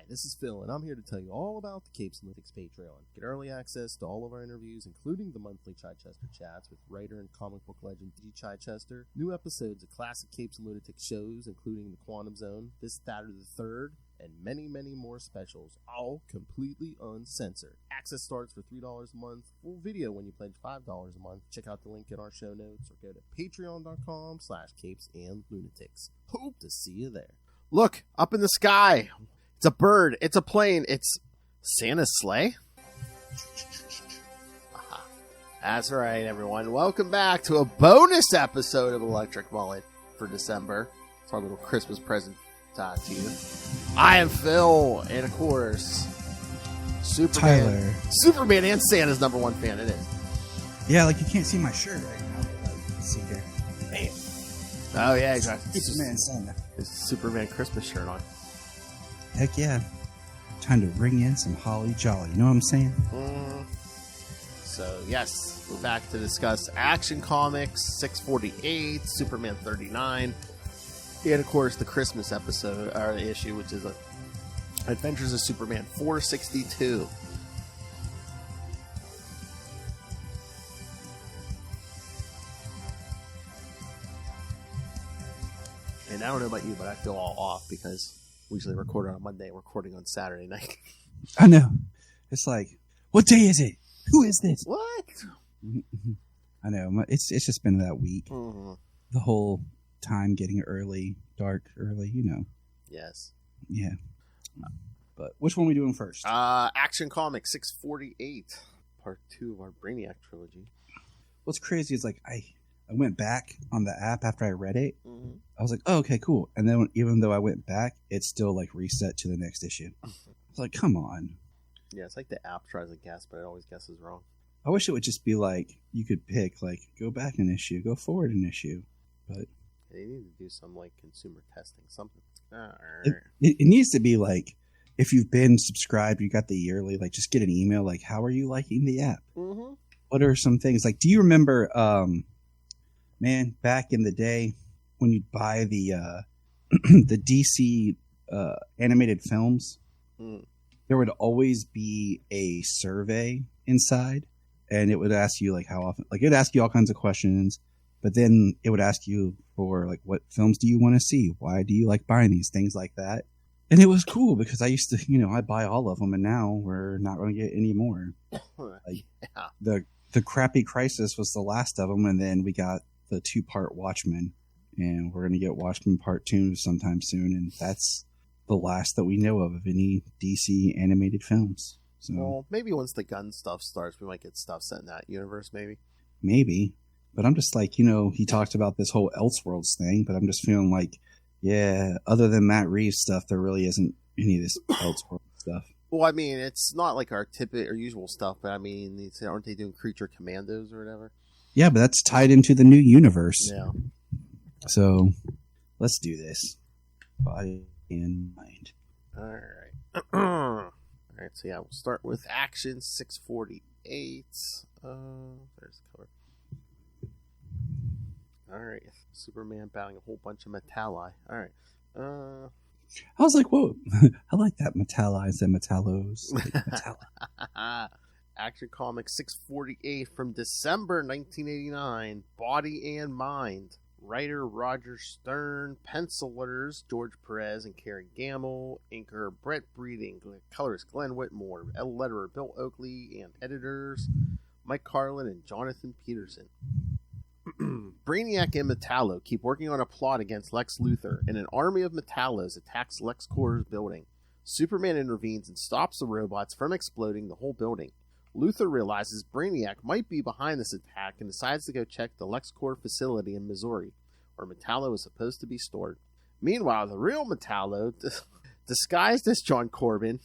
this is Phil, and I'm here to tell you all about the CapesandLunatics Patreon. Get early access to all of our interviews, including the monthly Chichester chats with writer and comic book legend D. Chichester, new episodes of classic Capes and Lunatics shows, including The Quantum Zone, This, That, or the Third, and many, many more specials, all completely uncensored. Access starts for $3 a month, full video when you pledge $5 a month. Check out the link in our show notes, or go to patreon.com/CapesandLunatics. Hope to see you there. Look, up in the sky. It's a bird. It's a plane. It's Santa's sleigh. That's right, everyone. Welcome back to a bonus episode of Electric Mullet for December. It's our little Christmas present to you. I am Phil, and of course, Superman. Tyler. Superman and Santa's #1 fan. It is. Yeah, like you can't see my shirt right now. Let's see here. Man. Oh, yeah, exactly. Superman Santa. His Superman Christmas shirt on. Heck yeah. Time to bring in some holly jolly. You know what I'm saying? So, yes, we're back to discuss Action Comics 648, Superman 39, and, of course, the Christmas episode, or issue, which is Adventures of Superman 462. And I don't know about you, but I feel all off because we usually record on a Monday, recording on Saturday night. I know. It's like, what day is it? Who is this? What? I know. It's just been that week. Mm-hmm. The whole time getting early, dark early, you know. Yes. Yeah. But which one are we doing first? Action Comics 648, part 2 of our Brainiac Trilogy. What's crazy is like I went back on the app after I read it. Mm-hmm. I was like, oh, okay, cool. And then even though I went back, it still like reset to the next issue. I was like, come on. Yeah, it's like the app tries to guess, but it always guesses wrong. I wish it would just be like, you could pick, like, go back an issue, go forward an issue. But They need to do some, like, consumer testing, something. it needs to be like, if you've been subscribed, you got the yearly, like, just get an email, like, how are you liking the app? Mm-hmm. What are some things? Like, do you remember, man, back in the day when you'd buy the the DC animated films? There would always be a survey inside, and it would ask you, like, how often, like, it would ask you all kinds of questions, but then it would ask you for, like, what films do you want to see? Why do you like buying these things like that? And it was cool because I used to, you know, I buy all of them, and now we're not going to get any more. Like, yeah. The Crappy Crisis was the last of them, and then we got the 2-part Watchmen, and we're going to get Watchmen Part 2 sometime soon, and that's the last that we know of any DC animated films. So Well, maybe once the gun stuff starts, we might get stuff set in that universe, maybe. maybe, but I'm just like, you know, he talked about this whole Elseworlds thing, but I'm just feeling like, yeah, other than Matt Reeves stuff, there really isn't any of this Elseworlds stuff. Well, I mean, it's not like our typical or usual stuff, but I mean, aren't they doing Creature Commandos or whatever? Yeah, but that's tied into the new universe. Yeah. So let's do this. Body and mind. All right. All right, so yeah, we'll start with Action 648. There's the cover. All right. Superman battling a whole bunch of Metalli. All right. I was like, whoa, I like that Metallis and Metallos. Like Action Comics 648 from December 1989. Body and Mind. Writer Roger Stern. Pencilers George Perez and Karen Gamble. Inker Brett Breeding. Colorist Glenn Whitmore. Letterer Bill Oakley. And editors Mike Carlin and Jonathan Peterson. Brainiac and Metallo keep working on a plot against Lex Luthor, and an army of Metallos attacks LexCorp's building. Superman intervenes and stops the robots from exploding the whole building. Luthor realizes Brainiac might be behind this attack and decides to go check the LexCorp facility in Missouri, where Metallo is supposed to be stored. Meanwhile, the real Metallo, disguised as John Corbin,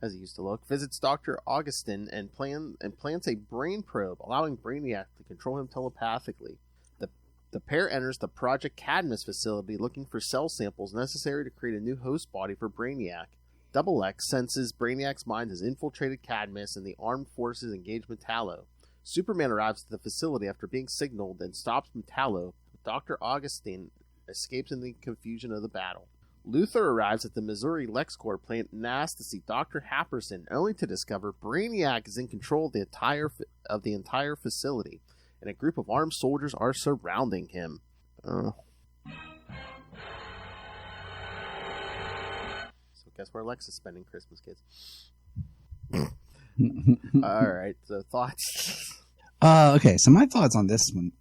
as he used to look, visits Dr. Augustin and plants a brain probe, allowing Brainiac to control him telepathically. The pair enters the Project Cadmus facility looking for cell samples necessary to create a new host body for Brainiac. Double X senses Brainiac's mind has infiltrated Cadmus, and the armed forces engage Metallo. Superman arrives at the facility after being signaled and stops Metallo. Dr. Augustin escapes in the confusion of the battle. Luthor arrives at the Missouri LexCorp plant and asks to see Dr. Happerson, only to discover Brainiac is in control of the entire facility, and a group of armed soldiers are surrounding him. So guess where Lex is spending Christmas, kids. All right, so thoughts? Okay, so my thoughts on this one.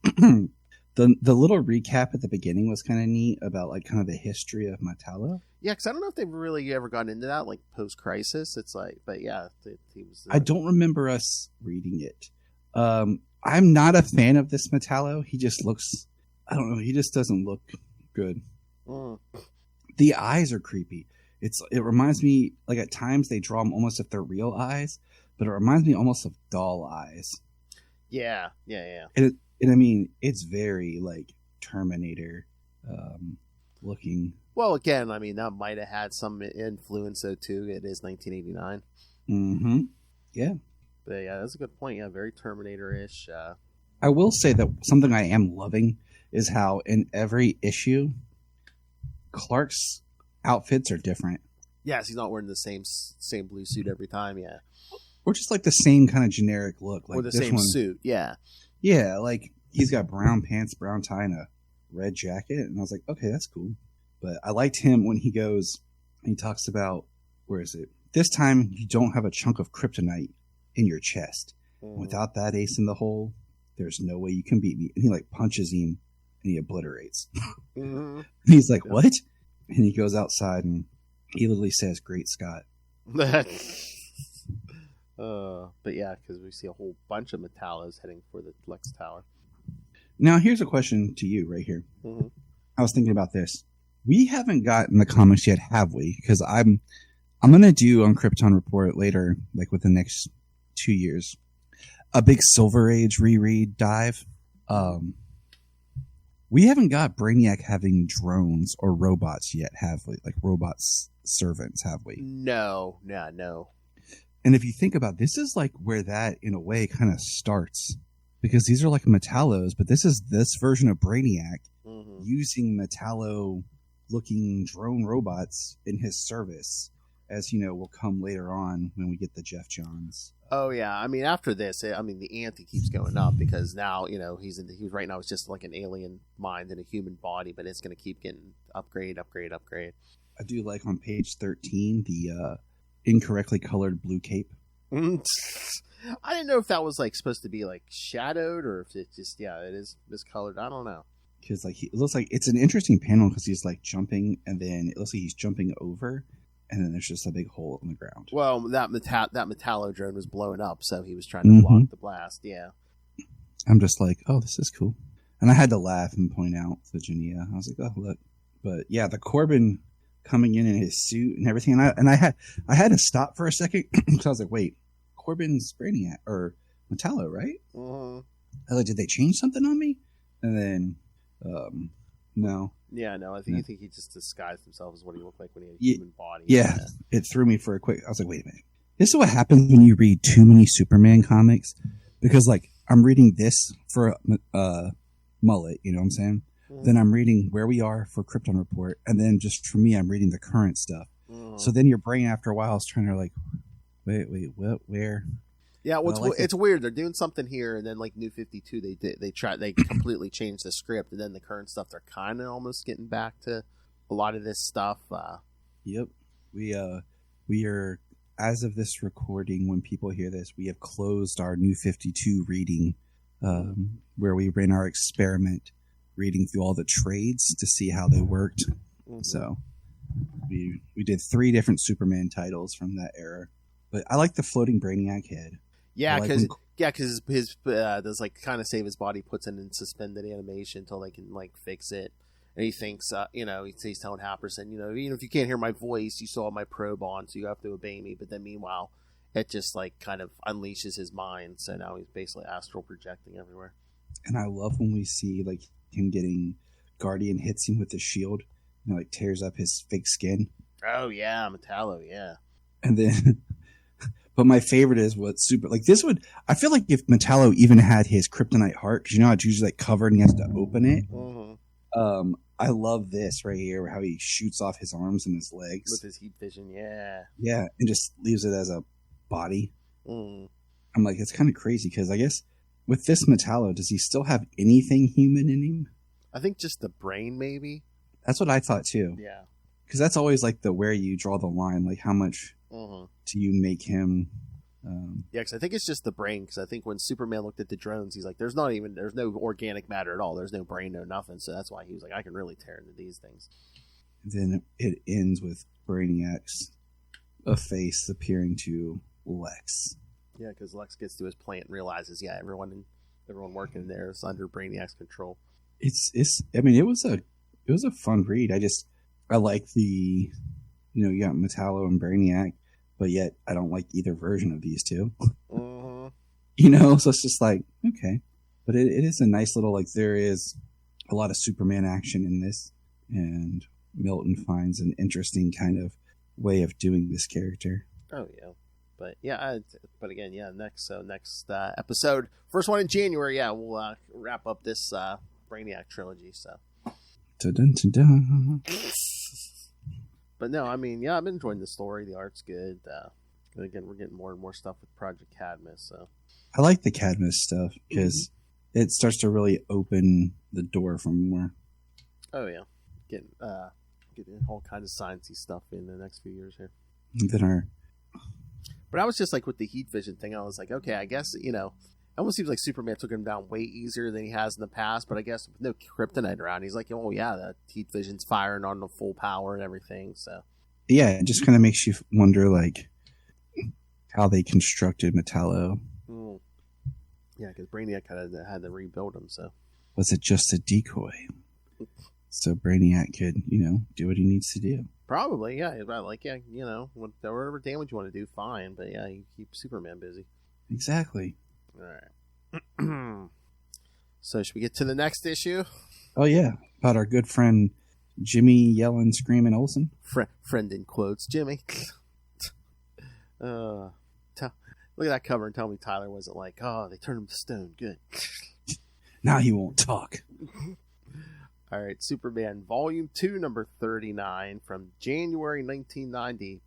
The little recap at the beginning was kind of neat about like kind of the history of Metallo. Yeah, because I don't know if they've really ever gotten into that, like post-crisis. It's like, but yeah, he was. I don't remember us reading it. I'm not a fan of this Metallo. He just looks, I don't know, he just doesn't look good. The eyes are creepy. It reminds me, like at times they draw them almost if they're real eyes, but it reminds me almost of doll eyes. Yeah. And I mean, it's very like Terminator looking. Well, again, I mean, that might have had some influence, though, too. It is 1989. Mm-hmm. Yeah. But yeah, that's a good point. Yeah, very Terminator-ish. I will say that something I am loving is how in every issue, Clark's outfits are different. Yes, he's not wearing the same blue suit every time, yeah. Or just like the same kind of generic look. Like or the same suit, yeah. Yeah, like he's got brown pants, brown tie, and a red jacket. And I was like, okay, that's cool. But I liked him when he goes, and he talks about, where is it? This time you don't have a chunk of kryptonite in your chest. Without that ace in the hole, there's no way you can beat me. And he like punches him and he obliterates. And he's like, what? And he goes outside and he literally says, "Great Scott." But yeah, because we see a whole bunch of Metallos heading for the Lex Tower. Now, here's a question to you right here. Mm-hmm. I was thinking about this. We haven't gotten the comics yet, have we? Because I'm going to do on Krypton Report later, like within the next 2 years, a big Silver Age reread dive. We haven't got Brainiac having drones or robots yet, have we? Like robots servants, have we? No. And if you think about this is like where that in a way kind of starts, because these are like Metallos, but this is this version of Brainiac using Metallo looking drone robots in his service, as you know, will come later on when we get the Jeff Johns. Oh yeah, I mean after this, I mean the ante keeps going up because now he right now it's just like an alien mind in a human body, but it's going to keep getting upgrade. I do like on page 13 the incorrectly colored blue cape. I didn't know if that was like supposed to be like shadowed or if it just it is miscolored. I don't know. Because like it looks like it's an interesting panel because he's like jumping and then it looks like he's jumping over and then there's just a big hole in the ground. Well, that Metallo drone was blowing up, so he was trying to block the blast. Yeah. I'm just like, oh, this is cool, and I had to laugh and point out to Jania. I was like, oh look, but yeah, the Corbin coming in his suit and everything, and I had to stop for a second because I was like, wait, Corbin's Brainiac or Metallo, right? I was like, did they change something on me? And then no. Yeah, no, I think he just disguised himself as what he looked like when he had a human body. Yeah, it threw me for a quick. I was like, wait a minute. This is what happens when you read too many Superman comics, because like I'm reading this for Mullet, you know what I'm saying? Then I'm reading Where We Are for Krypton Report, and then just for me, I'm reading the current stuff. So then your brain, after a while, is trying to like, wait, what, where? Yeah, well, it's weird. They're doing something here, and then like New 52, they completely changed the script, and then the current stuff they're kind of almost getting back to a lot of this stuff. Yep, we are, as of this recording, when people hear this, we have closed our New 52 reading, where we ran our experiment, reading through all the trades to see how they worked. So we did 3 different Superman titles from that era, but I like the floating Brainiac head. Yeah, because his does like kind of save his body, puts it in suspended animation until they can like fix it. And he thinks, he's telling Happerson, even if you can't hear my voice, you saw my probe on, so you have to obey me. But then meanwhile, it just like kind of unleashes his mind. So now he's basically astral projecting everywhere. And I love when we see like him getting Guardian hits him with the shield and like tears up his fake skin. Oh yeah, Metallo, yeah. And then. But my favorite is what I feel like if Metallo even had his kryptonite heart, because it's usually like covered and he has to open it. I love this right here, how he shoots off his arms and his legs. With his heat vision, yeah. Yeah, and just leaves it as a body. Mm. I'm like, it's kind of crazy, because I guess with this Metallo, does he still have anything human in him? I think just the brain, maybe. That's what I thought, too. Yeah. Because that's always like where you draw the line, like how much do you make him... Yeah, because I think it's just the brain. Because I think when Superman looked at the drones, he's like, there's no organic matter at all. There's no brain, no nothing. So that's why he was like, I can really tear into these things. Then it ends with Brainiac's face appearing to Lex. Yeah, because Lex gets to his plant and realizes, everyone working there is under Brainiac's control. I mean, it was a fun read. I like the, you got Metallo and Brainiac. But yet, I don't like either version of these two. Mm-hmm. So it's just like, okay. But it is a nice little, like, there is a lot of Superman action in this. And Milton finds an interesting kind of way of doing this character. Oh, yeah. But, next episode, first one in January, we'll wrap up this Brainiac trilogy, so. Dun-dun-dun-dun. But no, I mean, I've been enjoying the story. The art's good. Again, we're getting more and more stuff with Project Cadmus. So I like the Cadmus stuff because it starts to really open the door for more. Oh yeah, getting all kinds of sciencey stuff in the next few years here. And then But I was just like with the heat vision thing. I was like, okay, I guess it almost seems like Superman took him down way easier than he has in the past. But I guess with no kryptonite around, he's like, oh yeah, the heat vision's firing on the full power and everything. So yeah, it just kind of makes you wonder like how they constructed Metallo. Yeah, because Brainiac kind of had to rebuild him. So was it just a decoy? So Brainiac could, do what he needs to do. Probably, yeah. Like, whatever damage you want to do, fine. But yeah, you keep Superman busy. Exactly. All right. So should we get to the next issue? Oh yeah, about our good friend Jimmy yelling, screaming Olsen. Friend in quotes, Jimmy. Look at that cover and tell me Tyler wasn't like, oh, they turned him to stone. Good. Now he won't talk. All right, Superman Volume 2, number 39, from January 1990.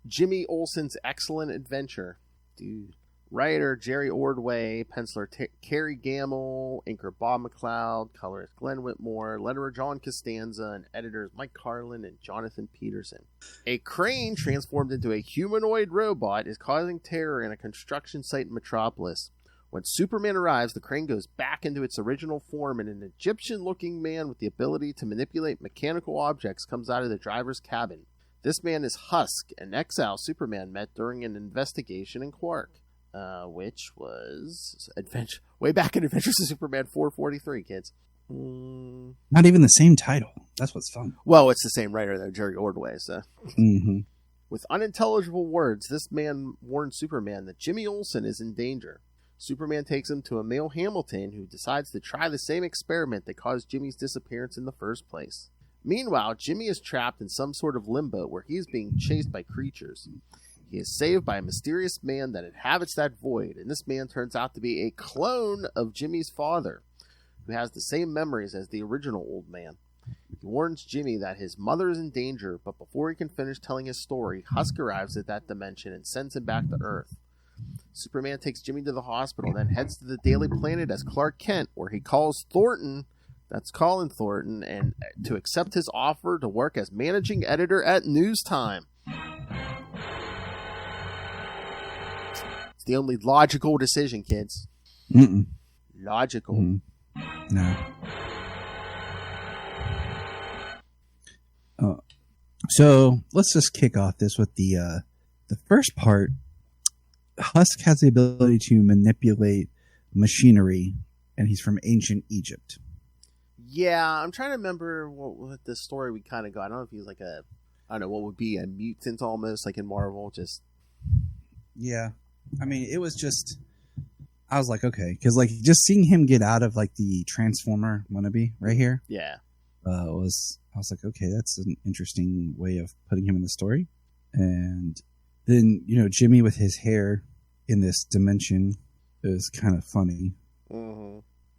Jimmy Olsen's Excellent Adventure. Dude. Writer Jerry Ordway, penciler Kerry Gamble, inker Bob McLeod, colorist Glenn Whitmore, letterer John Costanza, and editors Mike Carlin and Jonathan Peterson. A crane transformed into a humanoid robot is causing terror in a construction site in Metropolis. When Superman arrives, the crane goes back into its original form, and an Egyptian-looking man with the ability to manipulate mechanical objects comes out of the driver's cabin. This man is Husk, an exile Superman met during an investigation in Quark. Which was way back in Adventures of Superman 443, kids. Not even the same title. That's what's fun. Well, it's the same writer, though, Jerry Ordway. So. Mm-hmm. With unintelligible words, this man warns Superman that Jimmy Olsen is in danger. Superman takes him to Emil Hamilton, who decides to try the same experiment that caused Jimmy's disappearance in the first place. Meanwhile, Jimmy is trapped in some sort of limbo where he is being chased by creatures. He is saved by a mysterious man that inhabits that void, and this man turns out to be a clone of Jimmy's father, who has the same memories as the original old man. He warns Jimmy that his mother is in danger, but before he can finish telling his story, Husk arrives at that dimension and sends him back to Earth. Superman takes Jimmy to the hospital, then heads to the Daily Planet as Clark Kent, where he calls Thornton, that's Colin Thornton, and to accept his offer to work as managing editor at News Time. The only logical decision, kids. Mm-mm. Logical. No. So let's just kick off this with the first part. Husk has the ability to manipulate machinery, and he's from ancient Egypt. Yeah, I'm trying to remember what the story we kind of got. I don't know if he's like what would be a mutant almost, like in Marvel. Just. Yeah. I mean, it was just, I was like, okay, because like just seeing him get out of like the Transformer wannabe right here, I was like, okay, that's an interesting way of putting him in the story. And then Jimmy with his hair in this dimension is kind of funny. Mm-hmm.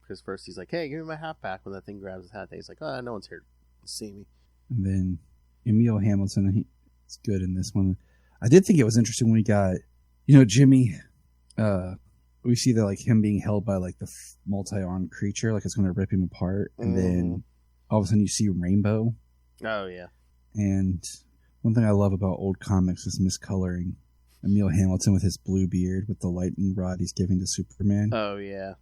Because first he's like, hey, give me my hat back. When that thing grabs his hat, he's like, oh, no one's here to see me. And then Emil Hamilton, he's good in this one. I did think it was interesting when we got, Jimmy, we see that like him being held by like the multi-armed creature, like it's going to rip him apart. And then all of a sudden you see Rainbow. Oh, yeah. And one thing I love about old comics is miscoloring. Emil Hamilton with his blue beard with the lightning rod he's giving to Superman. Oh, yeah.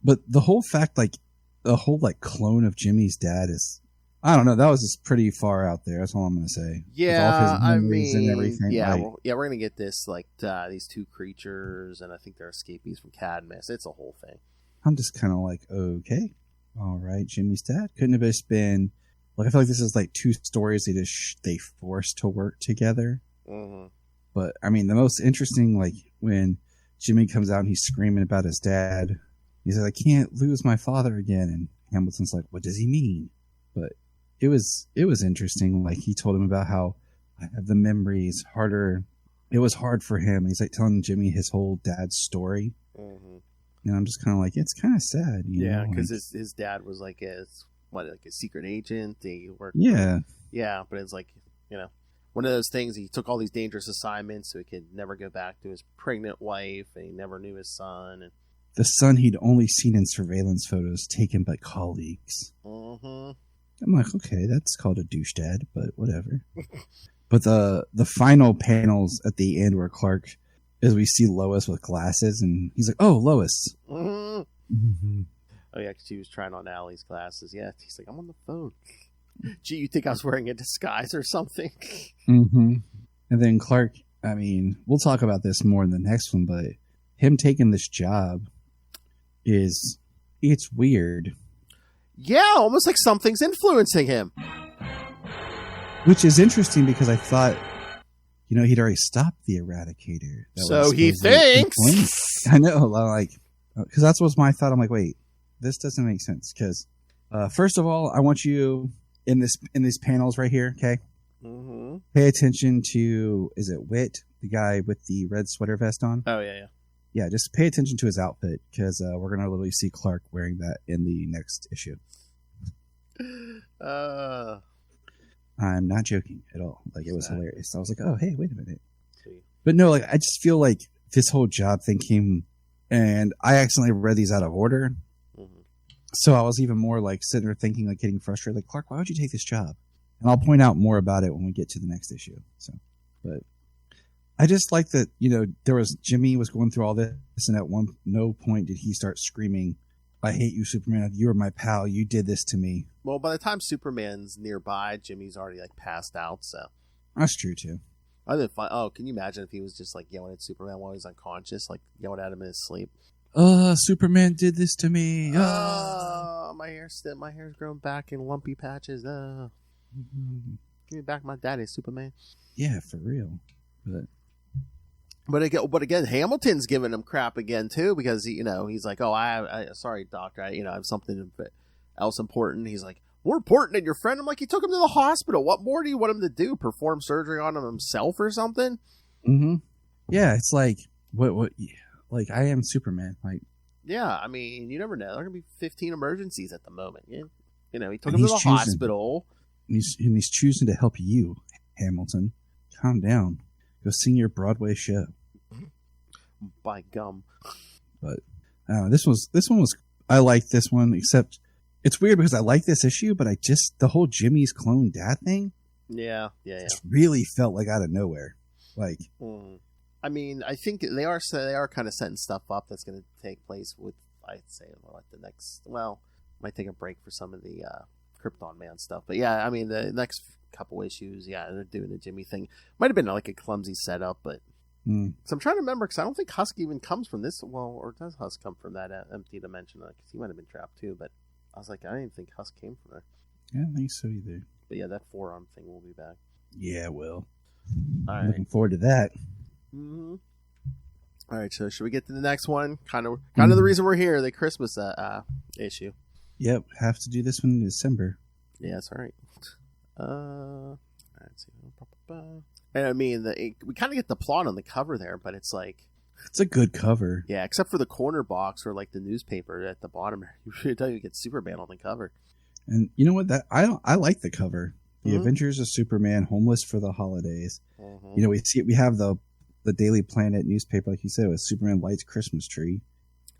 But the whole fact, like, the whole, like, clone of Jimmy's dad is, I don't know, that was just pretty far out there. That's all I'm going to say. Yeah, I mean, and everything. Yeah, like, we're going to get this, like, these two creatures, and I think they're escapees from Cadmus. It's a whole thing. I'm just kind of like, okay, all right, Jimmy's dad. Couldn't have just been, like, I feel like this is, like, two stories they forced to work together. Mm-hmm. But, I mean, the most interesting, like, when Jimmy comes out and he's screaming about his dad, he says, I can't lose my father again. And Hamilton's like, what does he mean? But it was interesting. Like, he told him about how I have the memories harder. It was hard for him. He's like telling Jimmy his whole dad's story. Mm-hmm. And I'm just kind of like, it's kind of sad. Yeah, because his dad was like a secret agent. He worked. Yeah. Yeah, but it's like, one of those things, he took all these dangerous assignments so he could never go back to his pregnant wife, and he never knew his son. And the son he'd only seen in surveillance photos taken by colleagues. Mm-hmm. I'm like, okay, that's called a douche dad, but whatever. But the final panels at the end where Clark, as we see Lois with glasses, and he's like, oh, Lois. Mm-hmm. Mm-hmm. Oh, yeah, because she was trying on Allie's glasses. Yeah, he's like, I'm on the phone. Gee, you think I was wearing a disguise or something? Mm-hmm. And then Clark, I mean, we'll talk about this more in the next one, but him taking this job it's weird. Yeah, almost like something's influencing him. Which is interesting because I thought, he'd already stopped the Eradicator. So he thinks. I know, like, because that's what's my thought. I'm like, wait, this doesn't make sense. Because first of all, I want you in these panels right here, okay? Mm-hmm. Pay attention to, is it Wit, the guy with the red sweater vest on? Oh, yeah. Yeah, just pay attention to his outfit because we're going to literally see Clark wearing that in the next issue. I'm not joking at all. Like, it was hilarious. I was like, oh, hey, wait a minute. But no, like, I just feel like this whole job thing came, and I accidentally read these out of order. Mm-hmm. So I was even more like sitting there thinking, like, getting frustrated. Like, Clark, why would you take this job? And I'll point out more about it when we get to the next issue. So, but I just like that, Jimmy was going through all this, and at no point did he start screaming, I hate you, Superman. You were my pal. You did this to me. Well, by the time Superman's nearby, Jimmy's already, like, passed out, so. That's true, too. Can you imagine if he was just, like, yelling at Superman while he's unconscious, like, yelling at him in his sleep? Superman did this to me. My hair's grown back in lumpy patches. Mm-hmm. Give me back my daddy, Superman. Yeah, for real. But again, Hamilton's giving him crap again too because he's like, oh, sorry, doctor, I have something else important. He's like, more important than your friend. I'm like, he took him to the hospital. What more do you want him to do? Perform surgery on him himself or something? Mm-hmm. Yeah, it's like what? Like, I am Superman. Like, yeah, I mean, you never know. There are gonna be 15 emergencies at the moment. He took him to the hospital. He's choosing to help you, Hamilton. Calm down. Go sing your Broadway show. By gum. But this one was. I like this one, except it's weird because I like this issue, but the whole Jimmy's clone dad thing. Yeah. It really felt like out of nowhere. Like, I mean, I think they are kind of setting stuff up that's going to take place with, I'd say, like the next. Well, might take a break for some of the Krypton Man stuff, but yeah, I mean, the next couple issues, yeah, they're doing the Jimmy thing. Might have been like a clumsy setup, but so I'm trying to remember because I don't think Husk even comes from this. Well, or does Husk come from that empty dimension? Because he might have been trapped too. But I was like, I didn't think Husk came from there. Yeah, I don't think so either. But yeah, that forearm thing will be back. Yeah, well, all right. Looking forward to that. Mm-hmm. All right, so should we get to the next one? Kind of the reason we're here, the Christmas issue. Yep, have to do this one in December. Yeah, that's all right. Let's see. And I mean, we kind of get the plot on the cover there, but it's like It's a good cover. Yeah, except for the corner box or like the newspaper at the bottom. You should tell you get Superman on the cover. And you know what? I like the cover. The Mhm. Adventures of Superman, homeless for the holidays. Mhm. You know, we have the Daily Planet newspaper, like you said, with Superman lights Christmas tree.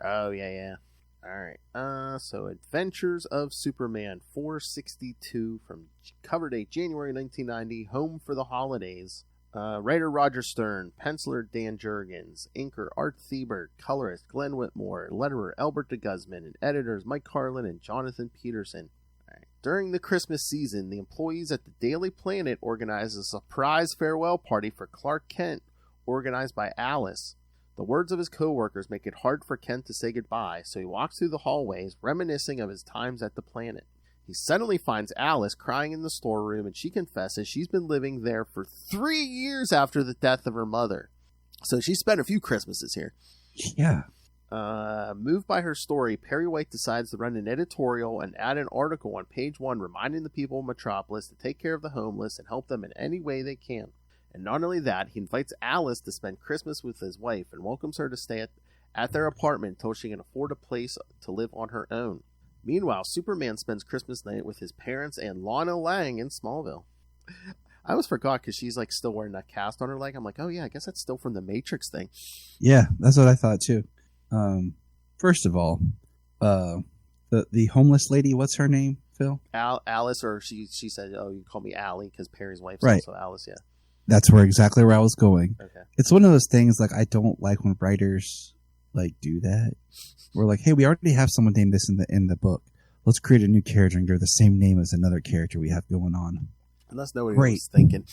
Oh, yeah. All right. So Adventures of Superman 462 from cover date January 1990, home for the holidays. Writer Roger Stern, penciler Dan Jurgens, inker Art Thieberg, colorist Glenn Whitmore, letterer Albert de Guzman, and editors Mike Carlin and Jonathan Peterson. All right. During the Christmas season, the employees at the Daily Planet organize a surprise farewell party for Clark Kent, organized by Alice. The words of his co-workers make it hard for Kent to say goodbye, so he walks through the hallways, reminiscing of his times at the planet. He suddenly finds Alice crying in the storeroom, and she confesses she's been living there for 3 years after the death of her mother. So she spent a few Christmases here. Yeah. Moved by her story, Perry White decides to run an editorial and add an article on page 1 reminding the people of Metropolis to take care of the homeless and help them in any way they can. And not only that, he invites Alice to spend Christmas with his wife and welcomes her to stay at their apartment until she can afford a place to live on her own. Meanwhile, Superman spends Christmas night with his parents and Lana Lang in Smallville. I almost forgot because she's like still wearing that cast on her leg. I'm like, oh yeah, I guess that's still from the Matrix thing. Yeah, that's what I thought too. First of all, the homeless lady, what's her name, Phil? Alice, or she said, oh, you call me Allie because Perry's wife's Right. also Alice, yeah. That's exactly where I was going. Okay. It's one of those things like I don't like when writers like do that. We're like, hey, we already have someone named this in the book. Let's create a new character and give her the same name as another character we have going on. Unless nobody Great. was thinking.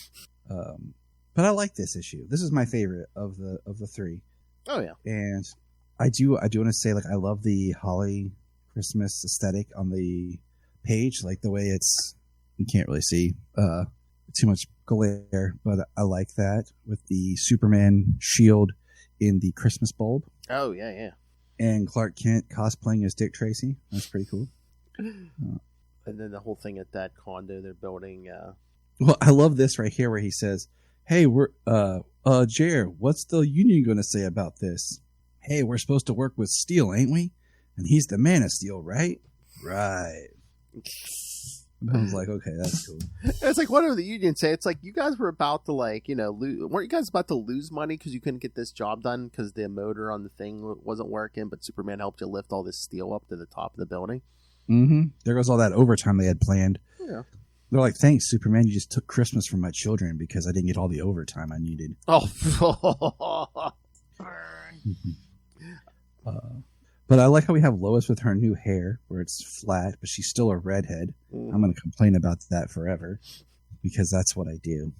But I like this issue. This is my favorite of the three. Oh yeah. And I do want to say, like, I love the holly Christmas aesthetic on the page, like the way you can't really see too much glare, but I like that with the Superman shield in the Christmas bulb. Oh yeah. And Clark Kent cosplaying as Dick Tracy. That's pretty cool. And then the whole thing at that condo they're building. Well, I love this right here where he says, hey, we're Jer, what's the union going to say about this? Hey, we're supposed to work with Steel, ain't we? And he's the Man of Steel, right? Right. I was like, okay, that's cool. It's like, what do the unions say? It's like, you guys were about to, like, weren't you guys about to lose money because you couldn't get this job done because the motor on the thing wasn't working, but Superman helped you lift all this steel up to the top of the building? Mm-hmm. There goes all that overtime they had planned. Yeah. They're like, thanks, Superman, you just took Christmas from my children because I didn't get all the overtime I needed. Oh. But I like how we have Lois with her new hair, where it's flat, but she's still a redhead. I'm going to complain about that forever, because that's what I do.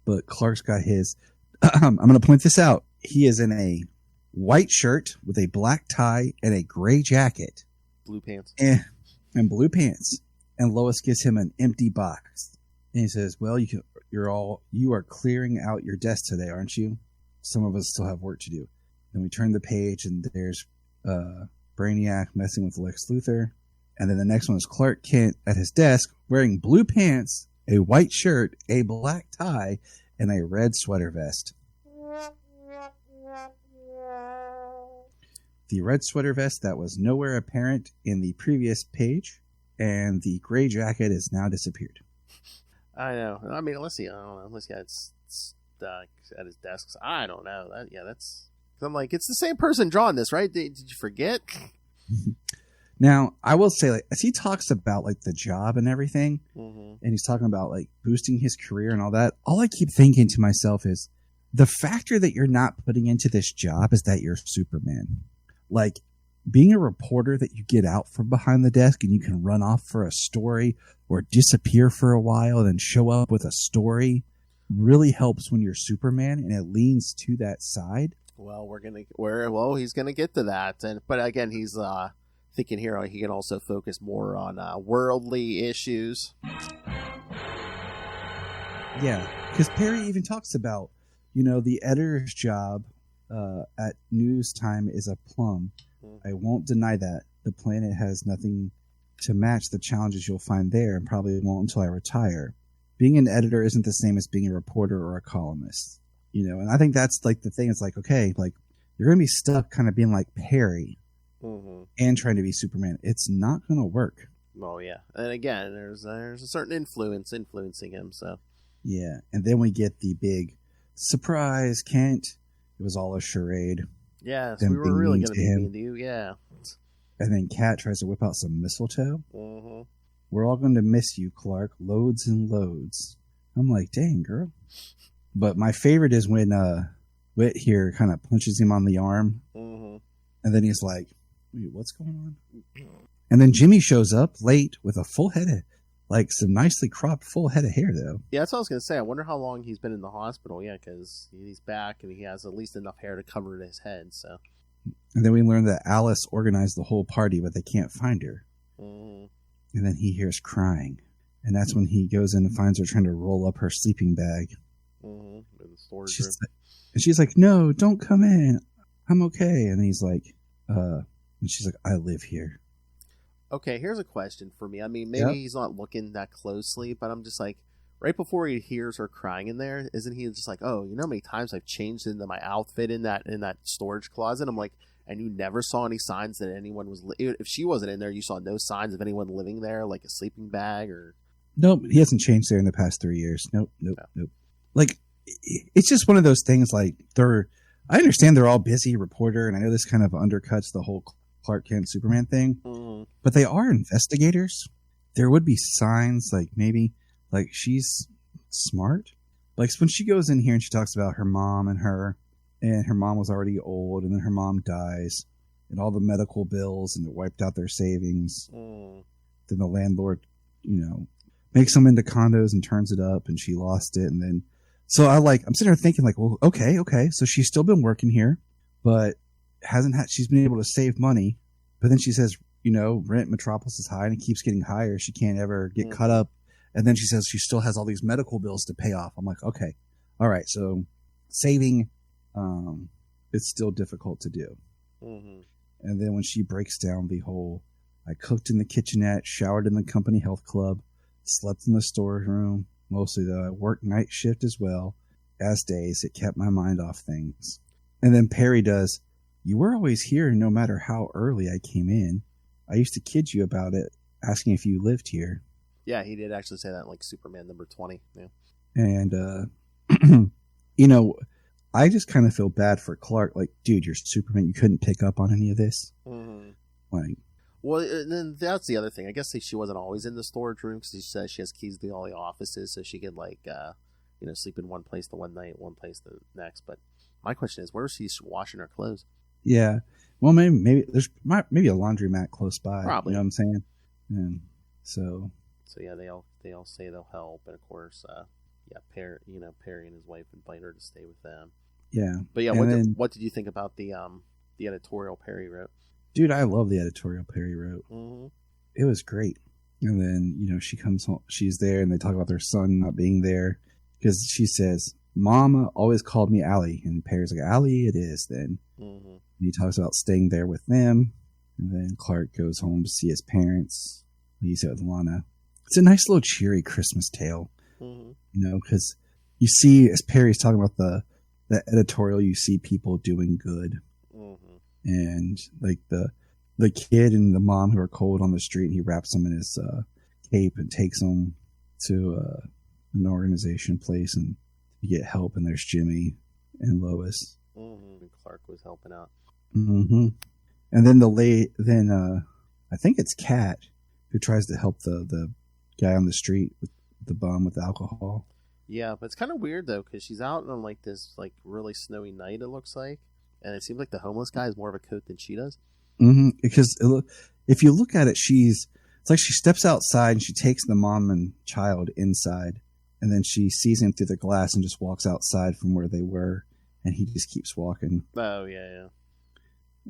But Clark's got his... I'm going to point this out. He is in a white shirt with a black tie and a gray jacket. Blue pants. And blue pants. And Lois gives him an empty box. And he says, well, you are clearing out your desk today, aren't you? Some of us still have work to do. Then we turn the page, and there's Brainiac messing with Lex Luthor. And then the next one is Clark Kent at his desk wearing blue pants, a white shirt, a black tie, and a red sweater vest. The red sweater vest that was nowhere apparent in the previous page, and the gray jacket has now disappeared. I know. I mean, unless he had stuck at his desk. I don't know. That's... I'm like, it's the same person drawing this, right? Did you forget? Now, I will say, like, as he talks about, like, the job and everything, Mm-hmm. and he's talking about, like, boosting his career and all that, all I keep thinking to myself is, the factor that you're not putting into this job is that you're Superman. Like, being a reporter that you get out from behind the desk and you can run off for a story or disappear for a while and then show up with a story really helps when you're Superman, and it leans to that side. Well, he's gonna get to that, but again, he's thinking here he can also focus more on worldly issues. Yeah, because Perry even talks about, the editor's job at news time is a plum. I won't deny that. The planet has nothing to match the challenges you'll find there, and probably won't until I retire. Being an editor isn't the same as being a reporter or a columnist. And I think that's like the thing. It's like, okay, like you're going to be stuck kind of being like Perry and trying to be Superman. It's not going to work. Oh, yeah. And again, there's a certain influence influencing him, so. Yeah. And then we get the big surprise, Kent. It was all a charade. Yeah, so we were really going to be mean to you, yeah. And then Kat tries to whip out some mistletoe. Mm-hmm. We're all going to miss you, Clark. Loads and loads. I'm like, dang, girl. But my favorite is when Whit here kind of punches him on the arm. Mm-hmm. And then he's like, wait, what's going on? And then Jimmy shows up late with a full head of, like some nicely cropped full head of hair, though. Yeah, that's what I was going to say. I wonder how long he's been in the hospital. Yeah, because he's back and he has at least enough hair to cover his head. So. And then we learn that Alice organized the whole party, but they can't find her. Mm-hmm. And then he hears crying. And that's when he goes in and finds her trying to roll up her sleeping bag. In the storage room. And she's like, no, don't come in. I'm okay. And he's like, and she's like, I live here. Okay, here's a question for me. I mean, maybe he's not looking that closely, but I'm just like, right before he hears her crying in there, isn't he just like, oh, you know how many times I've changed into my outfit in that storage closet? I'm like, and you never saw any signs that anyone was, if she wasn't in there, you saw no signs of anyone living there, like a sleeping bag or. Nope, he hasn't changed there in the past 3 years. Nope. Like, it's just one of those things, like, I understand they're all busy, reporter, and I know this kind of undercuts the whole Clark Kent Superman thing, but they are investigators. There would be signs, like, maybe, like, she's smart. Like, when she goes in here and she talks about her mom and her mom was already old, and then her mom dies, and all the medical bills, and it wiped out their savings. Then the landlord, makes them into condos and turns it up, and she lost it, and then so I'm sitting there thinking like, well, okay, so she's still been working here, but she's been able to save money, but then she says, rent Metropolis is high and it keeps getting higher. She can't ever get caught up, and then she says she still has all these medical bills to pay off. I'm like, okay, all right, so saving, it's still difficult to do. And then when she breaks down the whole, I cooked in the kitchenette, showered in the company health club, slept in the storeroom, mostly though I worked night shift as well as days. It kept my mind off things. And then Perry does, you were always here no matter how early I came in. I used to kid you about it, asking if you lived here. Yeah, he did actually say that in like Superman number 20. Yeah. And, I just kind of feel bad for Clark. Like, dude, you're Superman. You couldn't pick up on any of this. Like, well, and then that's the other thing. I guess she wasn't always in the storage room because she says she has keys to all the offices, so she could sleep in one place the one night, one place the next. But my question is, where is she washing her clothes? Yeah, well, maybe there's maybe a laundromat close by. Probably, you know what I'm saying? And so yeah, they all say they'll help, and of course, Perry and his wife invite her to stay with them. Yeah, but yeah, what did you think about the editorial Perry wrote? Dude, I love the editorial Perry wrote. It was great. And then, she comes home. She's there, and they talk about their son not being there. Because she says, Mama always called me Allie. And Perry's like, Allie it is then. And he talks about staying there with them. And then Clark goes home to see his parents. He's out with Lana. It's a nice little cheery Christmas tale. Because you see, as Perry's talking about the editorial, you see people doing good. And like the kid and the mom who are cold on the street, and he wraps them in his cape and takes them to an organization place and to get help. And there's Jimmy and Lois. And Clark was helping out. And then I think it's Kat who tries to help the guy on the street with the bum with alcohol. Yeah, but it's kind of weird though, because she's out on like this like really snowy night. It looks like. And it seems like the homeless guy has more of a coat than she does. Because if you look at it, it's like she steps outside and she takes the mom and child inside. And then she sees him through the glass and just walks outside from where they were. And he just keeps walking. Oh, yeah.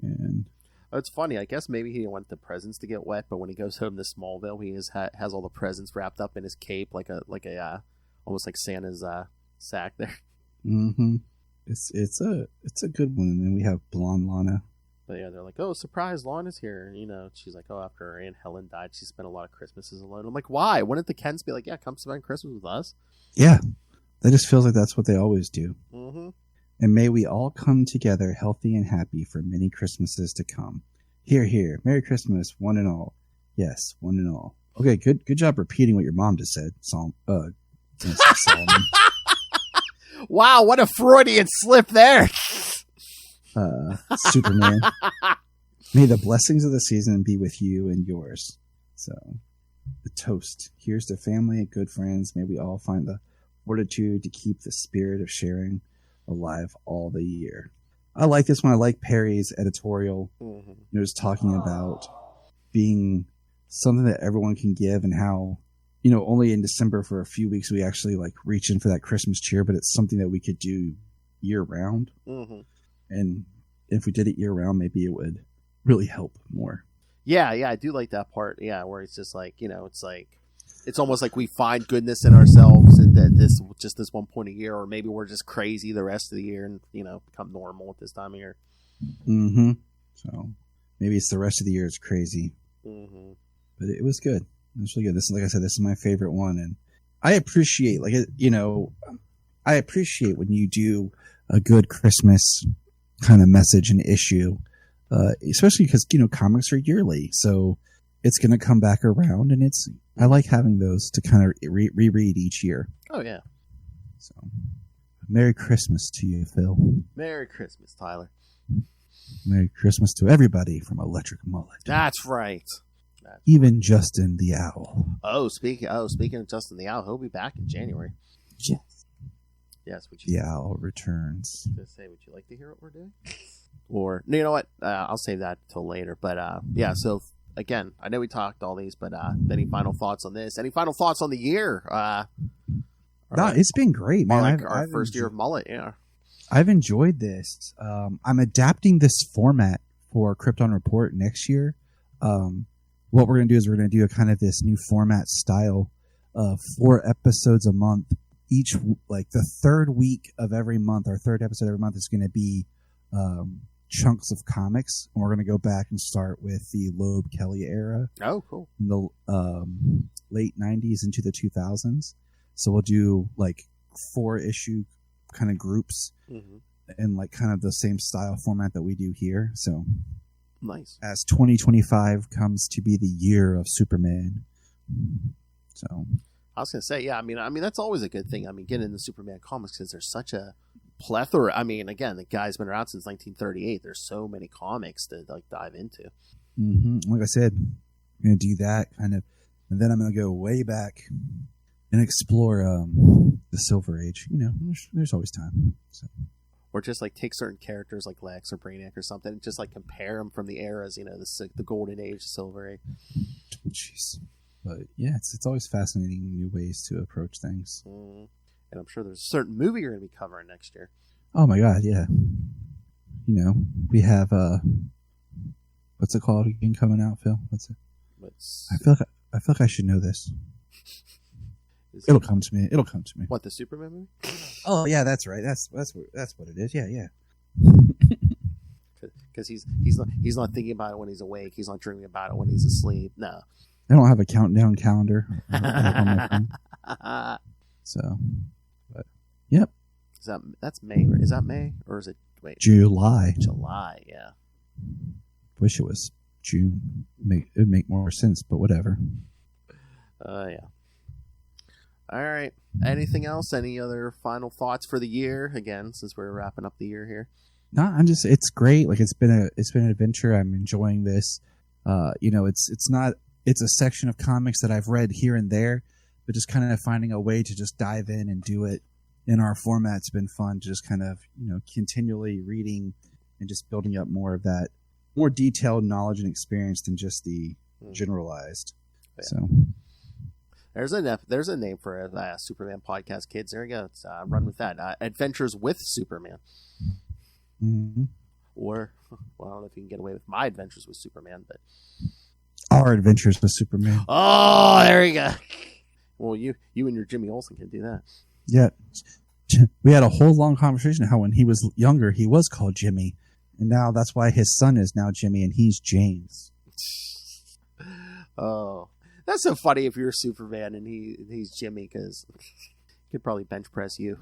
And it's funny. I guess maybe he didn't want the presents to get wet. But when he goes home to Smallville, he has all the presents wrapped up in his cape like a almost like Santa's sack there. It's a good one. And then we have blonde Lana. But yeah, they're like, oh, surprise, Lana's here. She's like, oh, after her Aunt Helen died, she spent a lot of Christmases alone. I'm like, why? Wouldn't the Kents be like, yeah, come spend Christmas with us? Yeah. That just feels like that's what they always do. Mm-hmm. And may we all come together healthy and happy for many Christmases to come. Hear, hear. Merry Christmas, one and all. Yes, one and all. Okay, good job repeating what your mom just said, Solomon. Wow, what a Freudian slip there. Superman. May the blessings of the season be with you and yours. So, the toast. Here's to family and good friends. May we all find the fortitude to keep the spirit of sharing alive all the year. I like this one. I like Perry's editorial. Mm-hmm. Just talking about being something that everyone can give, and how, only in December for a few weeks we actually like reach in for that Christmas cheer, but it's something that we could do year round. Mm-hmm. And if we did it year round, maybe it would really help more. Yeah, I do like that part. Yeah, where it's just like, it's like, it's almost like we find goodness in ourselves at this one point a year, or maybe we're just crazy the rest of the year and, become normal at this time of year. Mm-hmm. So maybe it's the rest of the year is crazy. Mm-hmm. But it was good. It was really good. This, like I said, this is my favorite one. And I appreciate, I appreciate when you do a good Christmas kind of message and issue, especially because, comics are yearly. So it's going to come back around, and I like having those to kind of reread each year. Oh, yeah. So, Merry Christmas to you, Phil. Merry Christmas, Tyler. Merry Christmas to everybody from Electric Mullet. That's right. Even Justin the Owl. Speaking of Justin the Owl, he'll be back in January. Yes. The Owl returns. I was gonna say, would you like to hear what we're doing? Or, you know what? I'll save that till later. But, yeah, so, again, I know we talked all these, but any final thoughts on this? Any final thoughts on the year? It's been great, man. Our first year of Mullet, yeah. I've enjoyed this. I'm adapting this format for Krypton Report next year. What we're going to do is we're going to do a kind of this new format style of 4 episodes a month. Each, like the third week of every month, our third episode every month is going to be chunks of comics. And we're going to go back and start with the Loeb Kelly era. Oh, cool. In the late 90s into the 2000s. So we'll do like 4 issue kind of groups in like kind of the same style format that we do here. So nice. As 2025 comes to be the year of Superman. So I was going to say, yeah, I mean, that's always a good thing. I mean, getting into Superman comics because there's such a plethora. I mean, again, the guy's been around since 1938. There's so many comics to like dive into. Mm-hmm. Like I said, I'm going to do that kind of, and then I'm going to go way back and explore the Silver Age. There's always time. So. Or just like take certain characters like Lex or Brainiac or something, and just like compare them from the eras. The Golden Age, the Silver Age. Jeez. But yeah, it's always fascinating new ways to approach things. And I'm sure there's a certain movie you're going to be covering next year. Oh my God, yeah. We have what's it called again coming out, Phil? What's it? I feel like I should know this. It'll come to me. What, the Superman movie? Oh yeah, that's right. That's what it is. Yeah. Because he's not thinking about it when he's awake. He's not dreaming about it when he's asleep. No. I don't have a countdown calendar on my phone. So, but yep. That's May? Is that May or is it? Wait, July. July, yeah. Wish it was June. It'd make more sense, but whatever. Yeah. All right. Anything else? Any other final thoughts for the year? Again, since we're wrapping up the year here. No, it's great. Like it's been an adventure. I'm enjoying this. It's a section of comics that I've read here and there, but just kind of finding a way to just dive in and do it in our format's been fun. To just kind of continually reading and just building up more of that more detailed knowledge and experience than just the generalized. Yeah. So. There's a name for a Superman podcast, kids. There you go. Run with that. Adventures with Superman. Mm-hmm. Or, well, I don't know if you can get away with my adventures with Superman, but our adventures with Superman. Oh, there you go. Well, you and your Jimmy Olsen can do that. Yeah. We had a whole long conversation how when he was younger, he was called Jimmy. And now that's why his son is now Jimmy and he's James. Oh. That's so funny if you're Superman and he's Jimmy, because he could probably bench press you.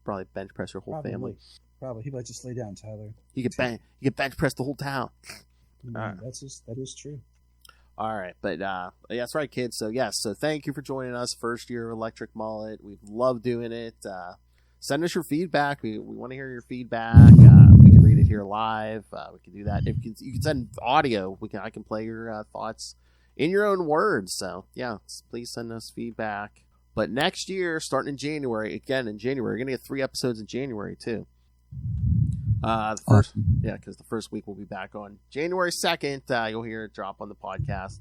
probably bench press your whole family. Probably. He'd be like, just lay down, Tyler. You could bench press the whole town. That is true. All right, but yeah, that's right, kids. So yes, so thank you for joining us. First year of Electric Mullet. We love doing it. Send us your feedback. We want to hear your feedback. We can read it here live. We can do that. If you can send audio, I can play your thoughts in your own words. So yeah, please send us feedback. But next year, starting in January, we're gonna get 3 episodes in January too. Because the first week we'll be back on January 2nd. You'll hear it drop on the podcast.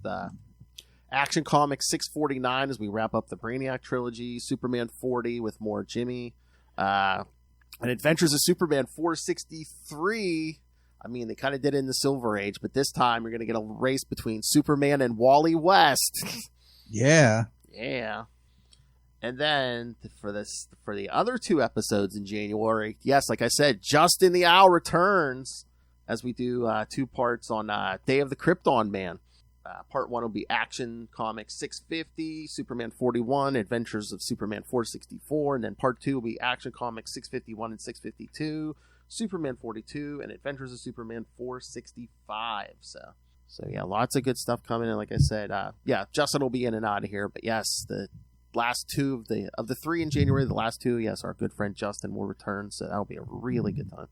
Action Comics 649 as we wrap up the Brainiac Trilogy. Superman 40 with more Jimmy. And Adventures of Superman 463. I mean, they kind of did it in the Silver Age, but this time you're going to get a race between Superman and Wally West. Yeah. Yeah. And then for the other 2 episodes in January, yes, like I said, Justin the Owl returns as we do 2 parts on Day of the Krypton Man. Part 1 will be Action Comics 650, Superman 41, Adventures of Superman 464, and then Part 2 will be Action Comics 651 and 652, Superman 42, and Adventures of Superman 465. So yeah, lots of good stuff coming in. Like I said, Justin will be in and out of here, but yes, the last 2 of the 3 in January, the last 2, yes, our good friend Justin will return, so that'll be a really good time.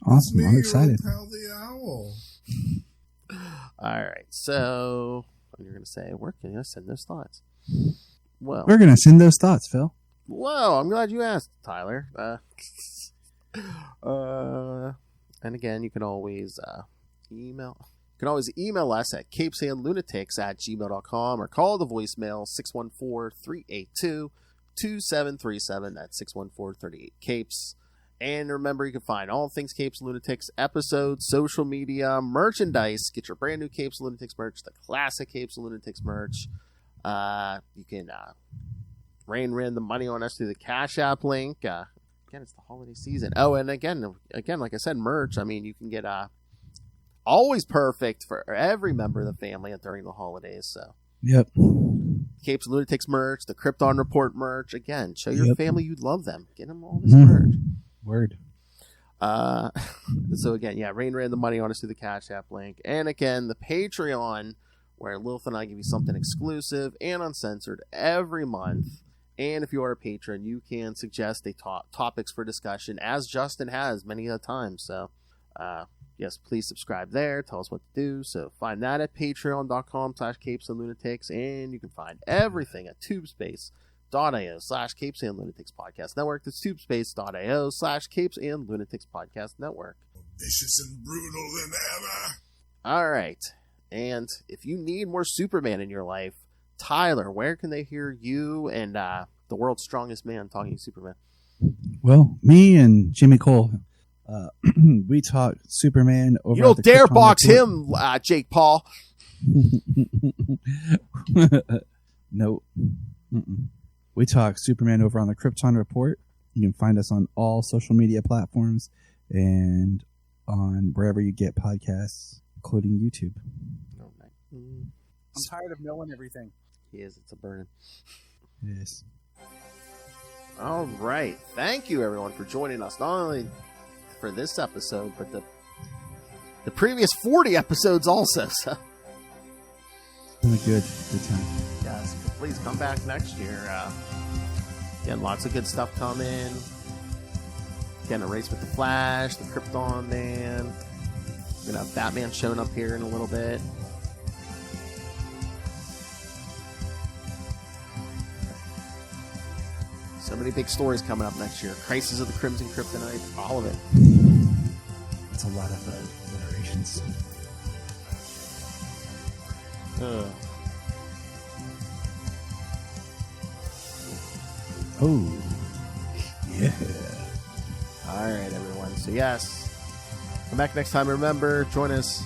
Awesome, I'm excited. Tell the owl. All right, so you're going to say, where can you send those thoughts? Well, we're going to send those thoughts, Phil. Well, I'm glad you asked, Tyler. And again, you can always email. You can always email us at CapesandLunatics@gmail.com or call the voicemail 614-382-2737. That's 614-38-CAPES. And remember, you can find all things Capes and Lunatics, episodes, social media, merchandise. Get your brand new Capes and Lunatics merch, the classic Capes and Lunatics merch. You can rain the money on us through the Cash App link. Again, it's the holiday season. Oh, and again, like I said, merch. I mean, you can get always perfect for every member of the family during the holidays. So, yep. Capes and Lunatics merch, the Krypton Report merch. Again, show your family you love them. Get them all this merch. Word. So again, rain the money on us through the Cash App link. And again, the Patreon, where Lilith and I give you something exclusive and uncensored every month. And if you are a patron, you can suggest topics for discussion, as Justin has many a time. So, yes, please subscribe there. Tell us what to do. So find that at patreon.com/CapesandLunatics. And you can find everything at tubespace.io/CapesandLunatics Podcast Network. That's tubespace.io/CapesandLunatics Podcast Network. Vicious and brutal than ever. All right. And if you need more Superman in your life, Tyler, where can they hear you and the world's strongest man talking Superman? Well, me and Jimmy Cole, we talk Superman over. You don't dare box him, Jake Paul. No. We talk Superman over on the Krypton Report. You can find us on all social media platforms and on wherever you get podcasts, including YouTube. I'm tired of knowing everything. He is. It's a burden. It is. All right. Thank you, everyone, for joining us, not only for this episode, but the previous 40 episodes also. So. It's been a good time. Yes. Please come back next year. Again, lots of good stuff coming. Again, a race with the Flash, the Krypton Man. We're going to have Batman showing up here in a little bit. So many big stories coming up next year. Crisis of the Crimson Kryptonite, all of it. It's a lot of iterations. Oh, yeah. All right, everyone. So, yes, come back next time. Remember, join us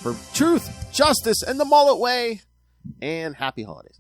for truth, justice, and the mullet way. And happy holidays.